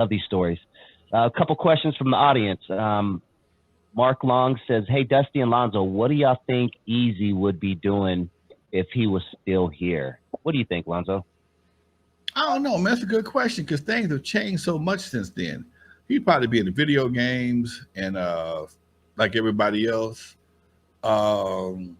Love these stories. A couple questions from the audience. Mark Long says, "Hey, Dusty and Lonzo, what do y'all think Eazy would be doing if he was still here?" What do you think, Lonzo? I don't know, man. That's a good question because things have changed so much since then. He'd probably be in the video games and like everybody else. Um,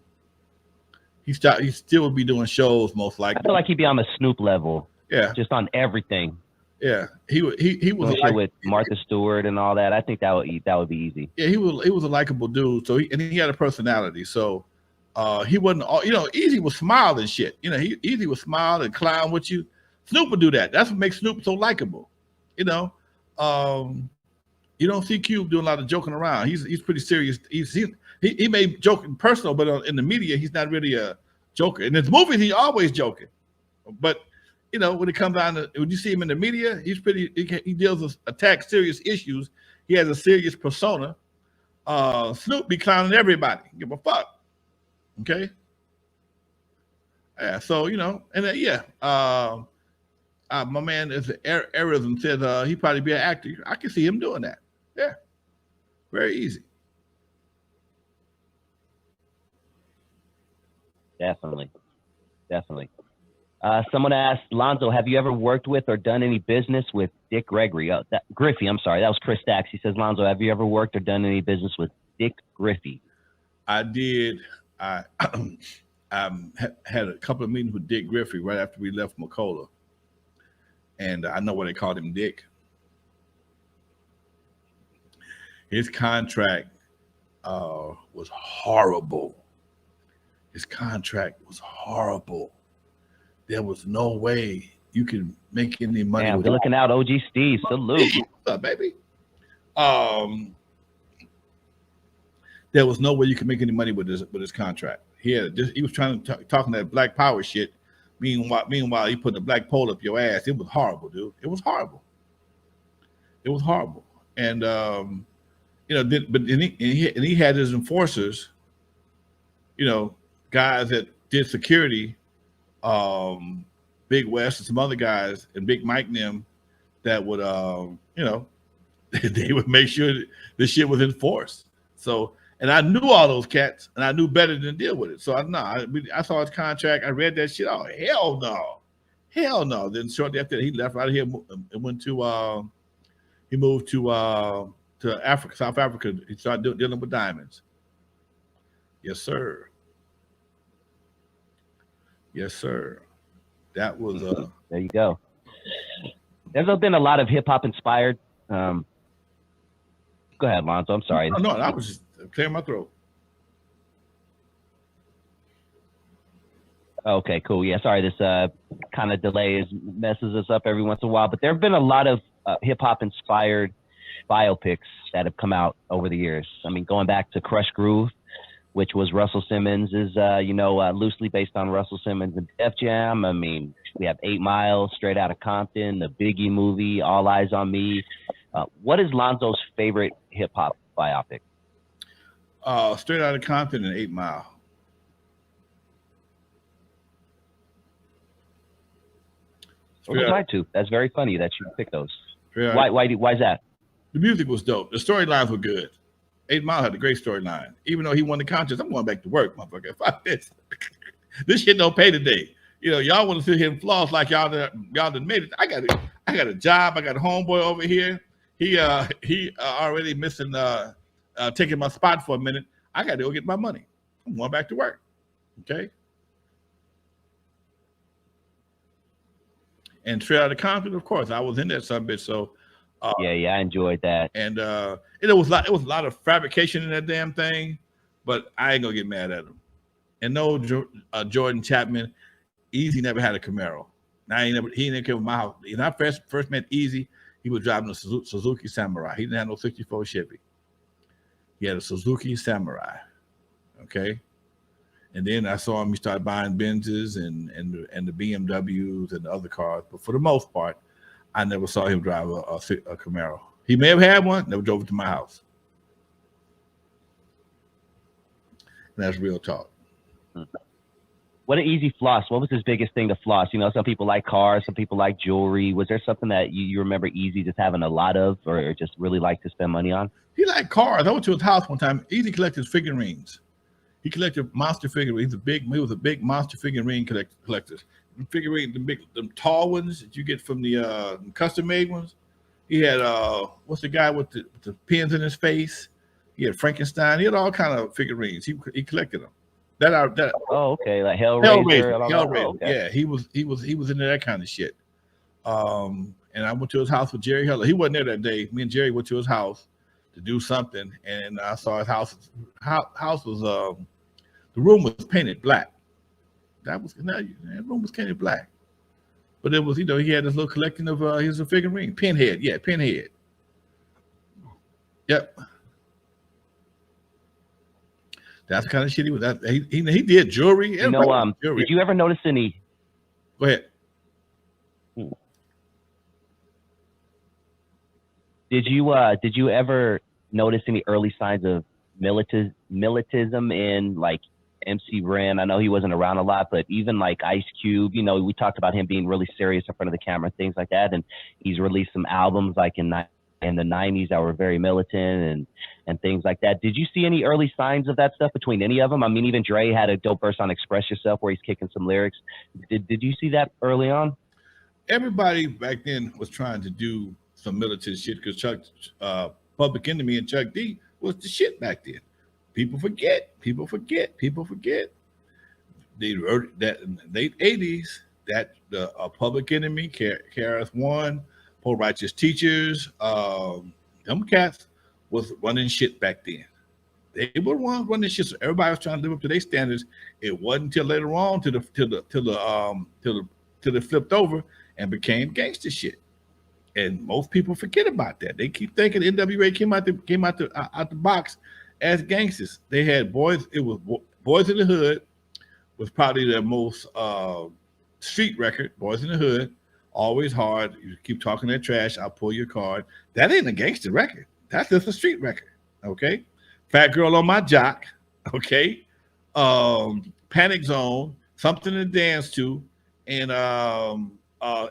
he still would be doing shows most I likely. feel like he'd be on the Snoop level, Yeah, just on everything. yeah. He was Doing shit with Martha Stewart and all that. I think that would be easy. Yeah, he was a likable dude. So he had a personality. So he wasn't all, Eazy was smile and shit. Eazy would smile and clown with you. Snoop would do that. That's what makes Snoop so likable. You know, um, you don't see Cube doing a lot of joking around. He's pretty serious. He may joke in personal, but in the media, he's not really a joker. In his movies, he always joking. But when it comes down to when you see him in the media, he's pretty. He deals with attacks serious issues. He has a serious persona. Snoop be clowning everybody. Give a fuck. Okay. Yeah. So and my man is Arism said he'd probably be an actor. I can see him doing that. Yeah. Very easy. Definitely. Someone asked, Lonzo, have you ever worked with or done any business with Dick Griffey? I'm sorry, that was Chris Stacks. He says, Lonzo, have you ever worked or done any business with Dick Griffey? I did. I had a couple of meetings with Dick Griffey right after we left Michel'le. And I know why they called him Dick. His contract was horrible. His contract was horrible. There was no way you could make any money. Damn, good looking out, OG Steve. Salute. What's up, baby? There was no way you could make any money with his contract. He was trying to talking that Black Power shit. Meanwhile, he put the black pole up your ass. It was horrible, dude. It was horrible. And he had his enforcers. Guys that did security. Big West and some other guys and Big Mike and them that would they would make sure this shit was enforced. So, and I knew all those cats and I knew better than deal with it. So I saw his contract. I read that shit. Oh, hell no. Then shortly after that, he left out of here and went to he moved to Africa, South Africa. He started dealing with diamonds. Yes, sir. Yes, sir. That was there you go. There's been a lot of hip hop inspired. Go ahead, Lonzo. I'm sorry. No, I was just clearing my throat. Okay, cool. Yeah, sorry. This kind of delay messes us up every once in a while, but there have been a lot of hip hop inspired biopics that have come out over the years. I mean, going back to Crush Groove, which was Russell Simmons, is loosely based on Russell Simmons and Def Jam. I mean, we have 8 Mile, Straight Outta Compton, the Biggie movie, All Eyes on Me. What is Lonzo's favorite hip hop biopic? Straight Outta Compton and 8 Mile. Those are my two. That's very funny that you picked those. Yeah. Why is that? The music was dope. The storylines were good. 8 Mile had a great storyline. Even though he won the contest, I'm going back to work, motherfucker. Fuck this. This shit don't pay today. Y'all want to sit here and floss like y'all done made it. I got a job. I got a homeboy over here. He already missing taking my spot for a minute. I got to go get my money. I'm going back to work. Okay. And Straight Outta Compton, of course, I was in that some bitch. So yeah, I enjoyed that. And it was a lot of fabrication in that damn thing, but I ain't gonna get mad at him. And no, Jordan Chapman, Eazy never had a Camaro. Now he never came to my house. When I first met Eazy, he was driving a Suzuki Samurai. He didn't have no 64 Chevy. He had a Suzuki Samurai. Okay. And then I saw him. He started buying Benzes and the BMWs and the other cars. But for the most part, I never saw him drive a Camaro. He may have had one, never drove it to my house. And that's real talk. What did Eazy floss? What was his biggest thing to floss? You know, some people like cars, some people like jewelry. Was there something that you remember Eazy just having a lot of, or just really liked to spend money on? He liked cars. I went to his house one time. Eazy collected figurines. He collected monster figurines. He was a big monster figurine collector. Figurine, the tall ones that you get from the custom made ones. He had what's the guy with the pins in his face? He had Frankenstein. He had all kind of figurines. He collected them. Oh, okay, like Hellraiser. Hellraiser. Oh, okay. Yeah, he was into that kind of shit. And I went to his house with Jerry Heller. He wasn't there that day. Me and Jerry went to his house to do something, and I saw his house. House was the room was painted black. That room was painted black, but it was, you know, he had this little collection of his figurine, Pinhead. Yeah, Pinhead. Yep. That's the kind of shit he was. He did jewelry. You know, jewelry. Did you ever notice any? Go ahead. Did you ever notice any early signs of militism in like MC Ren? I know he wasn't around a lot, but even like Ice Cube, you know, we talked about him being really serious in front of the camera, things like that, and he's released some albums like in the 90s that were very militant and things like that. Did you see any early signs of that stuff between any of them? I mean, even Dre had a dope verse on Express Yourself where he's kicking some lyrics. Did you see that early on? Everybody back then was trying to do some militant shit because Public Enemy and Chuck D was the shit back then. People forget. They wrote that in the late 80s that the Public Enemy, KRS-One, Poor Righteous Teachers, them cats was running shit back then. They were the ones running shit. So everybody was trying to live up to their standards. It wasn't until later on till they flipped over and became gangster shit. And most people forget about that. They keep thinking N.W.A. came out the box as gangsters. They had boys. It was Boys in the Hood was probably their most street record. Boys in the Hood. Always hard. You keep talking that trash, I'll pull your card. That ain't a gangster record. That's just a street record. Okay. Fat Girl on My Jock. Okay. Panic Zone, Something to Dance To, and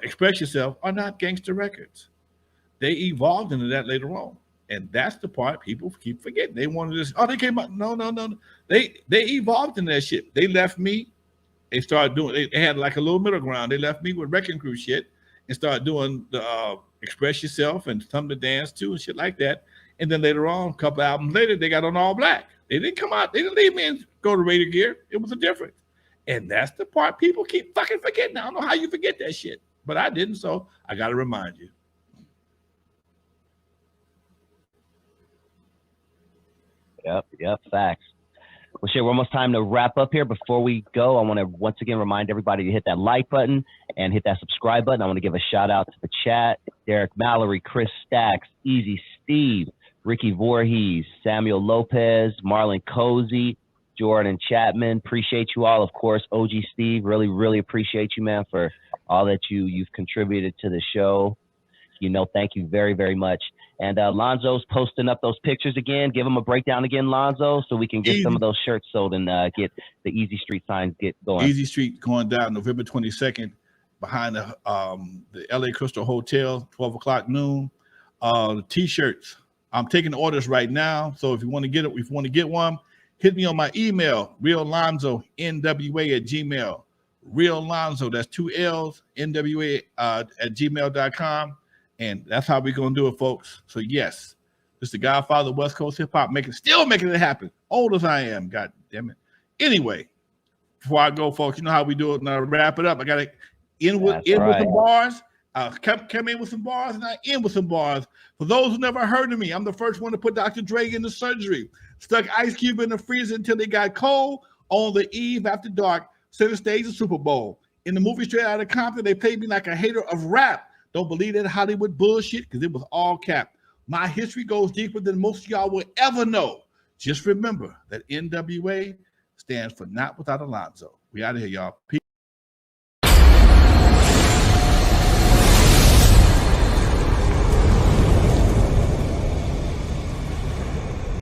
Express Yourself are not gangster records. They evolved into that later on. And that's the part people keep forgetting. They wanted this. Oh, they came out. No. They evolved in that shit. They left me. They started doing, they had like a little middle ground. They left me with Wrecking Crew shit and started doing the Express Yourself and Something to Dance To and shit like that. And then later on, a couple albums later, they got on All Black. They didn't come out. They didn't leave me and go to Raider Gear. It was a difference. And that's the part people keep fucking forgetting. I don't know how you forget that shit, but I didn't. So I got to remind you. Yep, facts. Well, shit, we're almost time to wrap up here. Before we go, I want to once again remind everybody to hit that like button and hit that subscribe button. I want to give a shout out to the chat. Derek Mallory, Chris Stacks, Eazy Steve, Ricky Voorhees, Samuel Lopez, Marlon Cozy, Jordan Chapman. Appreciate you all. Of course, OG Steve, really appreciate you, man, for all that you've contributed to the show. You know, thank you very, very much. And Lonzo's posting up those pictures again. Give them a breakdown again, Lonzo, so we can get some of those shirts sold and get the Eazy Street signs get going. Eazy Street going down November 22nd behind the LA Crystal Hotel, 12 o'clock noon. The T-shirts. I'm taking orders right now. So if you want to get it, if you want to get one, hit me on my email, reallonzo, NWA@gmail. Real Lonzo, that's 2 L's, NWA at gmail.com. And that's how we're going to do it, folks. So, yes, this is the Godfather of West Coast hip hop, still making it happen. Old as I am, God damn it. Anyway, before I go, folks, you know how we do it. Now, wrap it up. I got to end with some bars. Come in with some bars, and I end with some bars. For those who never heard of me, I'm the first one to put Dr. Dre in the surgery. Stuck Ice Cube in the freezer until they got cold. On the eve after dark, center stage of Super Bowl. In the movie Straight Outta Compton, they played me like a hater of rap. Don't believe that Hollywood bullshit because it was all cap. My history goes deeper than most of y'all will ever know. Just remember that N.W.A. stands for Not Without Alonzo. We out of here, y'all. Peace.